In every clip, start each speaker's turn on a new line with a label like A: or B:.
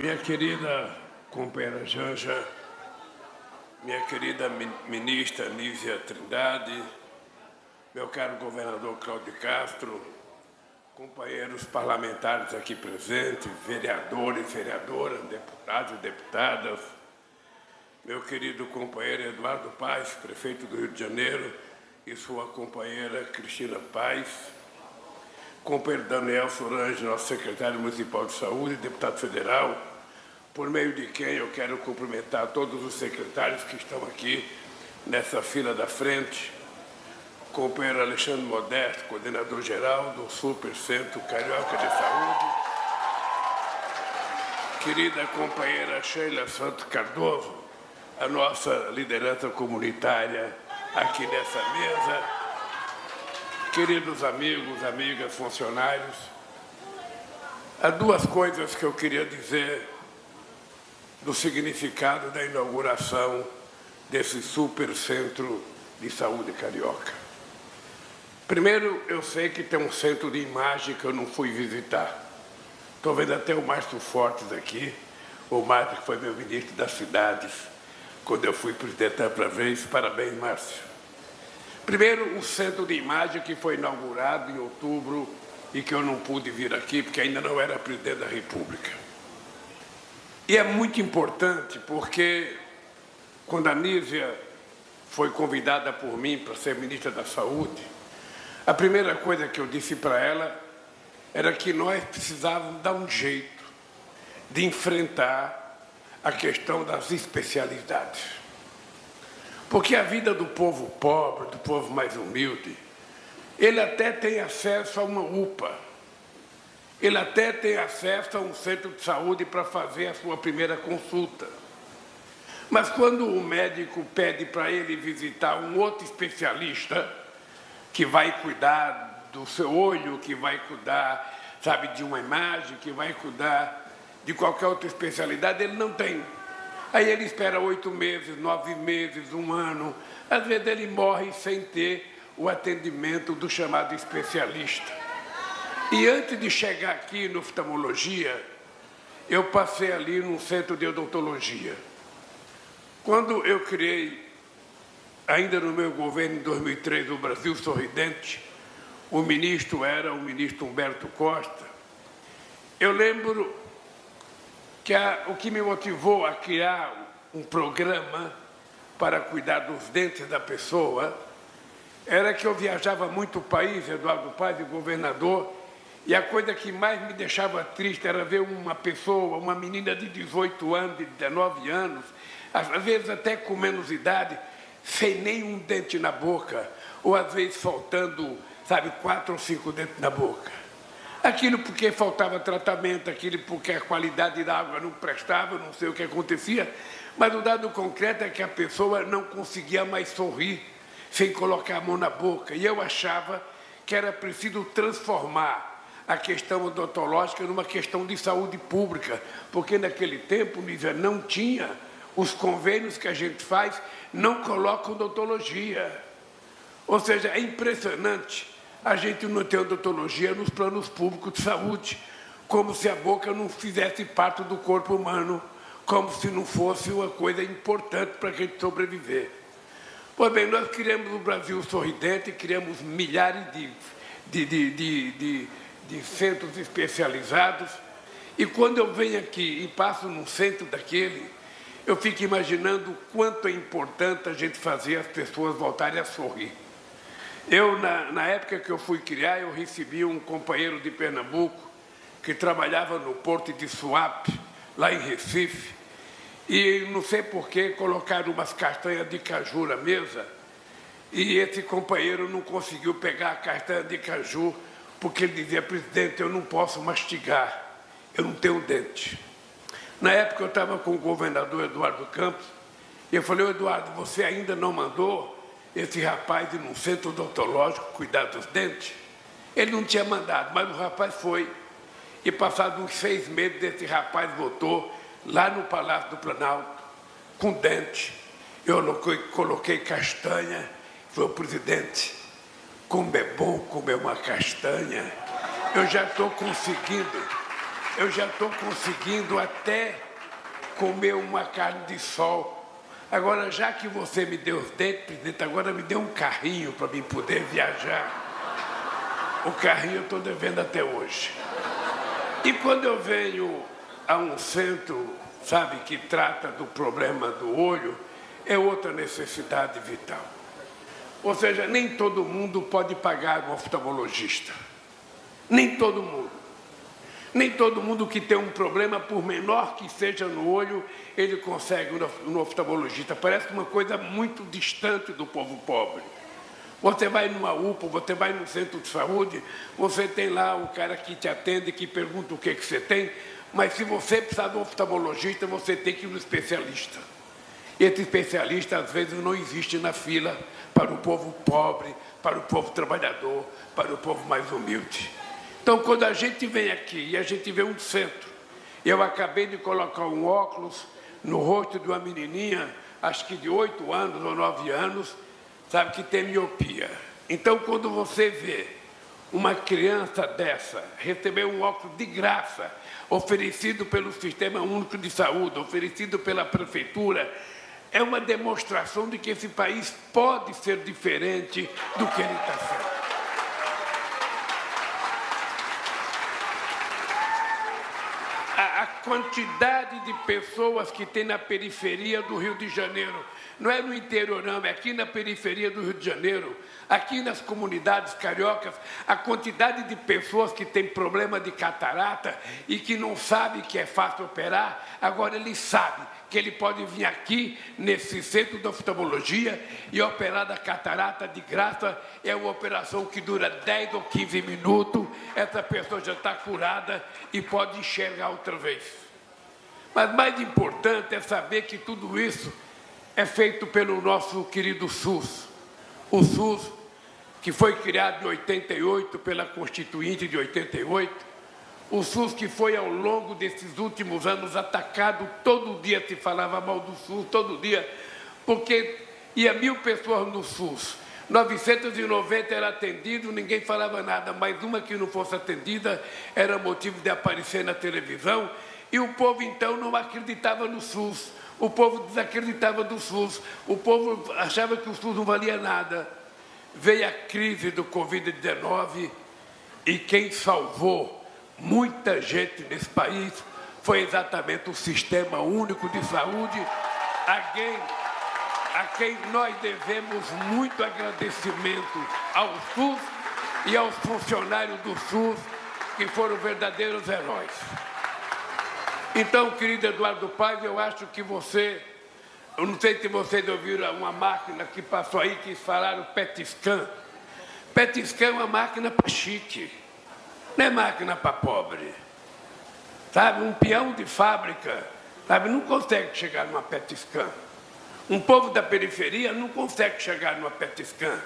A: Minha querida companheira Janja, minha querida ministra Nízia Trindade, meu caro governador Cláudio Castro, companheiros parlamentares aqui presentes, vereadores, vereadoras, deputados e deputadas, meu querido companheiro Eduardo Paes, prefeito do Rio de Janeiro, e sua companheira Cristina Paes, companheiro Daniel Sorange, nosso secretário municipal de saúde, deputado federal, por meio de quem eu quero cumprimentar todos os secretários que estão aqui nessa fila da frente, companheiro Alexandre Modesto, coordenador-geral do Supercentro Carioca de Saúde, querida companheira Sheila Santos Cardoso, a nossa liderança comunitária aqui nessa mesa, queridos amigos, amigas, funcionários, há duas coisas que eu queria dizer do significado da inauguração desse Supercentro de Saúde Carioca. Primeiro, eu sei que tem um centro de imagem que eu não fui visitar. Estou vendo até o Márcio Fortes aqui, o Márcio que foi meu ministro das cidades, quando eu fui presidente da outra vez. Parabéns, Márcio. Primeiro, o centro de imagem que foi inaugurado em outubro e que eu não pude vir aqui porque ainda não era presidente da República. E é muito importante porque, quando a Nízia foi convidada por mim para ser ministra da Saúde, a primeira coisa que eu disse para ela era que nós precisávamos dar um jeito de enfrentar a questão das especialidades. Porque a vida do povo pobre, do povo mais humilde, ele até tem acesso a uma UPA, ele até tem acesso a um centro de saúde para fazer a sua primeira consulta. Mas quando o médico pede para ele visitar um outro especialista, que vai cuidar do seu olho, que vai cuidar, sabe, de uma imagem, que vai cuidar de qualquer outra especialidade, ele não tem. Aí ele espera 8 meses, 9 meses, 1 ano. Às vezes ele morre sem ter o atendimento do chamado especialista. E antes de chegar aqui no oftalmologia, eu passei ali num centro de odontologia. Quando eu criei, ainda no meu governo, em 2003, o Brasil Sorridente, o ministro era o ministro Humberto Costa, eu lembro que o que me motivou a criar um programa para cuidar dos dentes da pessoa era que eu viajava muito o país, Eduardo Paes, governador, e a coisa que mais me deixava triste era ver uma pessoa, uma menina de 18 anos, de 19 anos, às vezes até com menos idade, sem nenhum dente na boca, ou às vezes faltando, sabe, 4 ou 5 dentes na boca. Aquilo porque faltava tratamento, aquilo porque a qualidade da água não prestava, não sei o que acontecia, mas o dado concreto é que a pessoa não conseguia mais sorrir sem colocar a mão na boca. E eu achava que era preciso transformar a questão odontológica numa questão de saúde pública, porque naquele tempo, Nízia, não tinha os convênios que a gente faz, não colocam odontologia. Ou seja, é impressionante a gente não ter odontologia nos planos públicos de saúde, como se a boca não fizesse parte do corpo humano, como se não fosse uma coisa importante para a gente sobreviver. Pois bem, nós criamos o Brasil Sorridente, criamos milhares de centros especializados, e quando eu venho aqui e passo num centro daquele, eu fico imaginando o quanto é importante a gente fazer as pessoas voltarem a sorrir. Eu, na época que eu fui criar, eu recebi um companheiro de Pernambuco que trabalhava no porto de Suape, lá em Recife, e não sei por que colocaram umas castanhas de caju na mesa, e esse companheiro não conseguiu pegar a castanha de caju, porque ele dizia: presidente, eu não posso mastigar, eu não tenho dente. Na época eu estava com o governador Eduardo Campos, e eu falei: Eduardo, você ainda não mandou esse rapaz ir num centro odontológico cuidar dos dentes? Ele não tinha mandado, mas o rapaz foi, e passados uns 6 meses, esse rapaz voltou lá no Palácio do Planalto, com dente. Eu coloquei castanha, falei: presidente, como é bom comer uma castanha. Eu já estou conseguindo eu já estou conseguindo até comer uma carne de sol. Agora, já que você me deu os dentes, presidente, agora me dê um carrinho para mim poder viajar. O carrinho eu estou devendo até hoje. E quando eu venho a um centro, sabe, que trata do problema do olho, é outra necessidade vital. Ou seja, nem todo mundo pode pagar um oftalmologista. Nem todo mundo. Nem todo mundo que tem um problema, por menor que seja no olho, ele consegue um oftalmologista. Parece uma coisa muito distante do povo pobre. Você vai numa UPA, você vai num centro de saúde, você tem lá um cara que te atende, que pergunta o que você tem, mas se você precisar de um oftalmologista, você tem que ir no especialista. Esse especialista, às vezes, não existe na fila para o povo pobre, para o povo trabalhador, para o povo mais humilde. Então, quando a gente vem aqui e a gente vê um centro, eu acabei de colocar um óculos no rosto de uma menininha, acho que de 8 anos ou 9 anos, sabe, que tem miopia. Então, quando você vê uma criança dessa receber um óculos de graça, oferecido pelo Sistema Único de Saúde, oferecido pela Prefeitura, é uma demonstração de que esse país pode ser diferente do que ele está sendo. A quantidade de pessoas que tem na periferia do Rio de Janeiro, não é no interior não, é aqui na periferia do Rio de Janeiro, aqui nas comunidades cariocas, a quantidade de pessoas que tem problema de catarata e que não sabe que é fácil operar, agora ele sabe que ele pode vir aqui nesse centro de oftalmologia e operar da catarata de graça. É uma operação que dura 10 ou 15 minutos, essa pessoa já está curada e pode enxergar outra vez. Mas mais importante é saber que tudo isso é feito pelo nosso querido SUS. O SUS, que foi criado em 88 pela Constituinte de 88, o SUS que foi, ao longo desses últimos anos, atacado, todo dia se falava mal do SUS, todo dia, porque ia 1.000 pessoas no SUS, 990 era atendido, ninguém falava nada, mas uma que não fosse atendida era motivo de aparecer na televisão, e o povo, então, não acreditava no SUS, o povo desacreditava do SUS, o povo achava que o SUS não valia nada. Veio a crise do Covid-19 e quem salvou muita gente nesse país foi exatamente o Sistema Único de Saúde, a quem nós devemos muito agradecimento ao SUS e aos funcionários do SUS, que foram verdadeiros heróis. Então, querido Eduardo Paes, eu acho que eu não sei se vocês ouviram uma máquina que passou aí, que falaram PET scan. PET scan é uma máquina para chique. Não é máquina para pobre. Sabe, um peão de fábrica, sabe, não consegue chegar numa PET scan. Um povo da periferia não consegue chegar numa PET scan,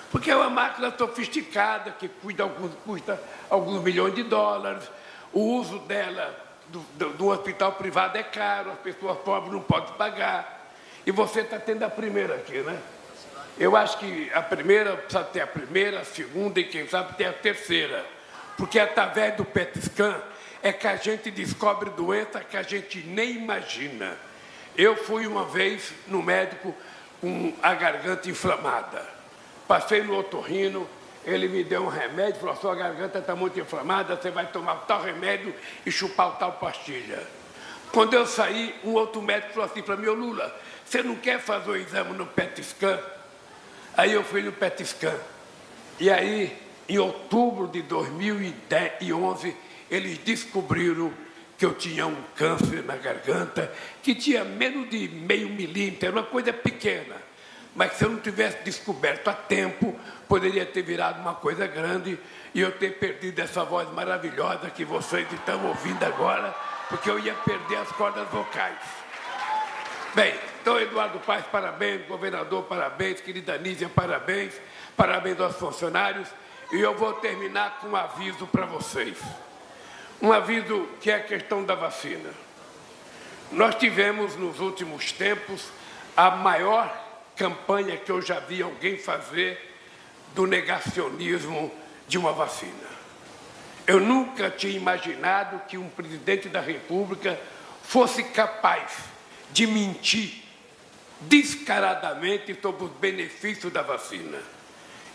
A: porque é uma máquina sofisticada, que custa alguns milhões de dólares. O uso dela do hospital privado é caro, as pessoas pobres não podem pagar. E você está tendo a primeira aqui, né? Eu acho que a primeira precisa ter a primeira, a segunda e, quem sabe, ter a terceira. Porque através do PET scan é que a gente descobre doença que a gente nem imagina. Eu fui uma vez no médico com a garganta inflamada. Passei no otorrino, ele me deu um remédio, falou: sua garganta está muito inflamada, você vai tomar tal remédio e chupar tal pastilha. Quando eu saí, um outro médico falou assim para mim: ô Lula, você não quer fazer o exame no PET scan? Aí eu fui no PET scan. E aí, em outubro de 2011, eles descobriram que eu tinha um câncer na garganta, que tinha menos de meio milímetro, era uma coisa pequena. Mas se eu não tivesse descoberto a tempo, poderia ter virado uma coisa grande e eu ter perdido essa voz maravilhosa que vocês estão ouvindo agora, porque eu ia perder as cordas vocais. Bem, então, Eduardo Paes, parabéns, governador, parabéns, querida Nízia, parabéns, parabéns aos funcionários. E eu vou terminar com um aviso para vocês. Um aviso que é a questão da vacina. Nós tivemos, nos últimos tempos, a maior campanha que eu já vi alguém fazer do negacionismo de uma vacina. Eu nunca tinha imaginado que um presidente da República fosse capaz de mentir descaradamente sobre os benefícios da vacina,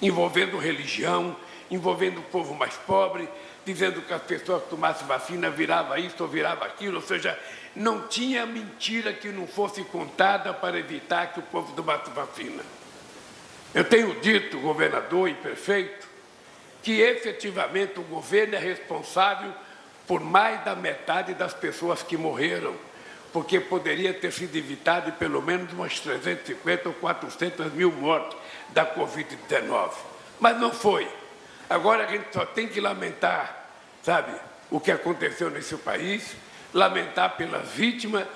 A: envolvendo religião, envolvendo o povo mais pobre, dizendo que as pessoas que tomassem vacina virava isso ou virava aquilo, ou seja, não tinha mentira que não fosse contada para evitar que o povo tomasse vacina. Eu tenho dito, governador e prefeito, que efetivamente o governo é responsável por mais da metade das pessoas que morreram, porque poderia ter sido evitado pelo menos umas 350 ou 400 mil mortes da Covid-19. Mas não foi. Agora a gente só tem que lamentar, sabe, o que aconteceu nesse país, lamentar pelas vítimas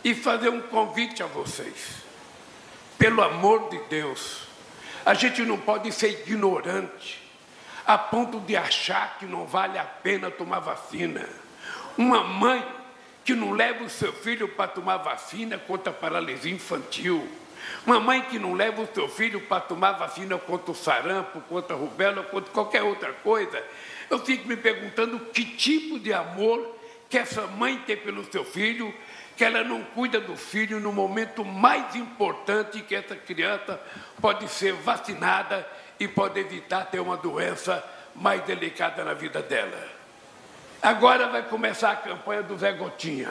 A: e fazer um convite a vocês. Pelo amor de Deus, a gente não pode ser ignorante a ponto de achar que não vale a pena tomar vacina. Uma mãe que não leva o seu filho para tomar vacina contra a paralisia infantil, uma mãe que não leva o seu filho para tomar vacina contra o sarampo, contra a rubéola, contra qualquer outra coisa, eu fico me perguntando que tipo de amor que essa mãe tem pelo seu filho, que ela não cuida do filho no momento mais importante que essa criança pode ser vacinada e pode evitar ter uma doença mais delicada na vida dela. Agora vai começar a campanha do Zé Gotinha.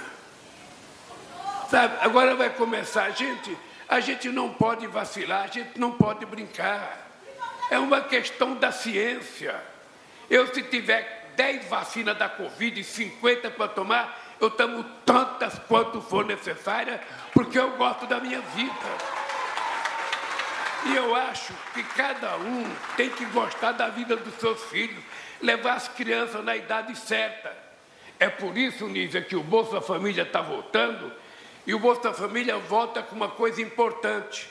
A: Sabe? Agora vai começar. A gente não pode vacilar, a gente não pode brincar. É uma questão da ciência. Eu, se tiver 10 vacinas da Covid e 50 para tomar, eu tomo tantas quanto for necessária, porque eu gosto da minha vida. E eu acho que cada um tem que gostar da vida dos seus filhos, levar as crianças na idade certa. É por isso, Nízia, que o Bolsa Família está voltando, e o Bolsa Família volta com uma coisa importante,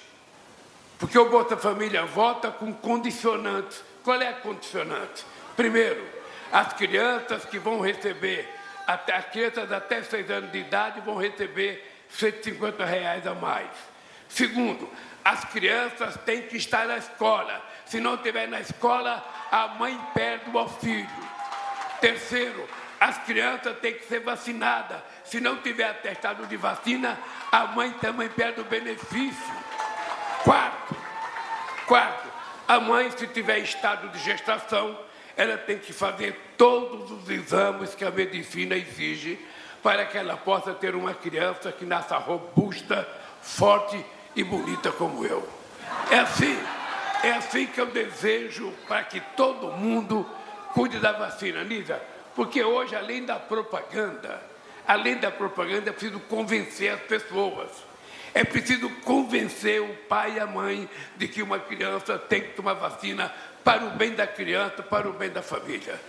A: porque o Bolsa Família volta com condicionantes. Qual é a condicionante? Primeiro, as crianças que vão receber, as crianças até 6 anos de idade vão receber R$150 a mais. Segundo, as crianças têm que estar na escola. Se não estiver na escola, a mãe perde o auxílio. Terceiro, as crianças têm que ser vacinadas. Se não tiver atestado de vacina, a mãe também perde o benefício. Quarto, a mãe, se tiver estado de gestação, ela tem que fazer todos os exames que a medicina exige para que ela possa ter uma criança que nasça robusta, forte e bonita como eu. É assim que eu desejo para que todo mundo cuide da vacina, Nízia, porque hoje, além da propaganda, é preciso convencer as pessoas. É preciso convencer o pai e a mãe de que uma criança tem que tomar vacina para o bem da criança, para o bem da família.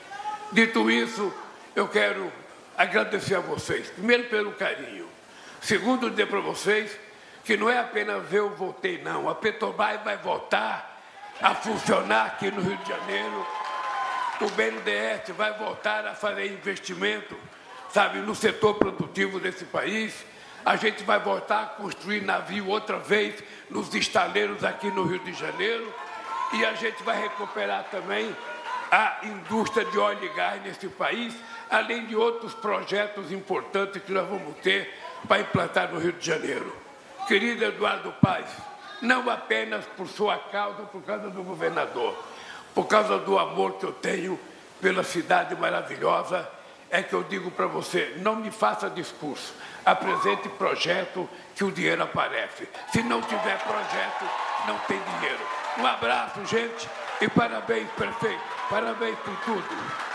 A: Dito isso, eu quero agradecer a vocês, primeiro pelo carinho, segundo dizer para vocês que não é apenas ver eu voltei, não. A Petrobras vai voltar a funcionar aqui no Rio de Janeiro, o BNDES vai voltar a fazer investimento, sabe, no setor produtivo desse país, a gente vai voltar a construir navio outra vez nos estaleiros aqui no Rio de Janeiro, e a gente vai recuperar também a indústria de óleo e gás nesse país, além de outros projetos importantes que nós vamos ter para implantar no Rio de Janeiro. Querido Eduardo Paes, não apenas por sua causa, por causa do governador, por causa do amor que eu tenho pela cidade maravilhosa, é que eu digo para você, não me faça discurso, apresente projeto que o dinheiro aparece. Se não tiver projeto, não tem dinheiro. Um abraço, gente, e parabéns, prefeito. Parabéns por tudo.